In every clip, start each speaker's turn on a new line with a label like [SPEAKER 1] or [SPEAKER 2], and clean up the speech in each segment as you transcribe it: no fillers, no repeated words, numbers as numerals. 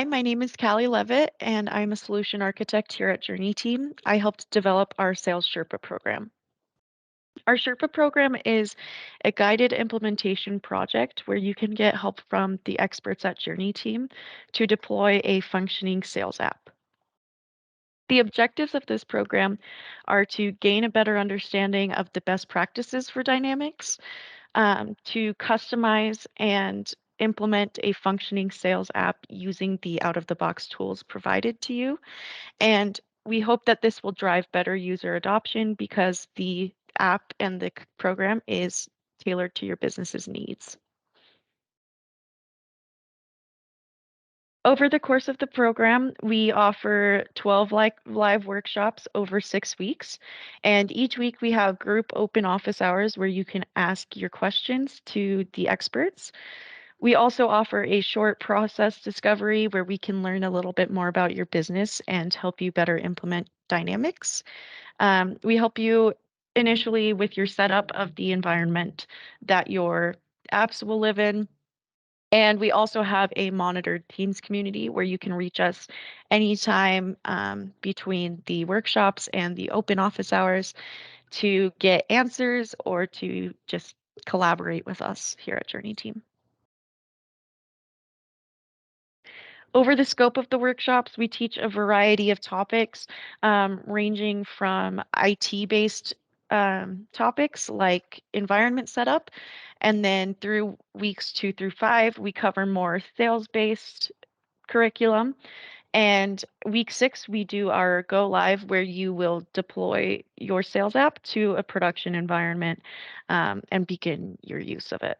[SPEAKER 1] Hi, my name is Kalie Leavitt, and I'm a solution architect here at JourneyTEAM. I helped develop our Sales Sherpa program. Our Sherpa program is a guided implementation project where you can get help from the experts at JourneyTEAM to deploy a functioning sales app. The objectives of this program are to gain a better understanding of the best practices for Dynamics, to customize and implement a functioning sales app using the out-of-the-box tools provided to you. And we hope that this will drive better user adoption because the app and the program is tailored to your business's needs. Over the course of the program, we offer 12 live workshops over 6 weeks. And each week we have group open office hours where you can ask your questions to the experts. We also offer a short process discovery where we can learn a little bit more about your business and help you better implement Dynamics. We help you initially with your setup of the environment that your apps will live in. And we also have a monitored Teams community where you can reach us anytime between the workshops and the open office hours to get answers or to just collaborate with us here at JourneyTEAM. Over the scope of the workshops, we teach a variety of topics, ranging from IT-based topics like environment setup, and then through weeks 2 through 5, we cover more sales-based curriculum. And week 6, we do our go live where you will deploy your sales app to a production environment and begin your use of it.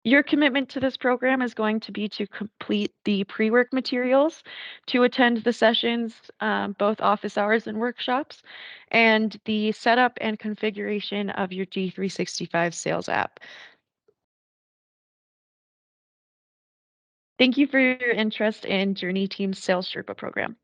[SPEAKER 1] Your commitment to this program is going to be to complete the pre-work materials, to attend the sessions, both office hours and workshops, and the setup and configuration of your D365 sales app. Thank you for your interest in JourneyTEAM's Sales Sherpa program.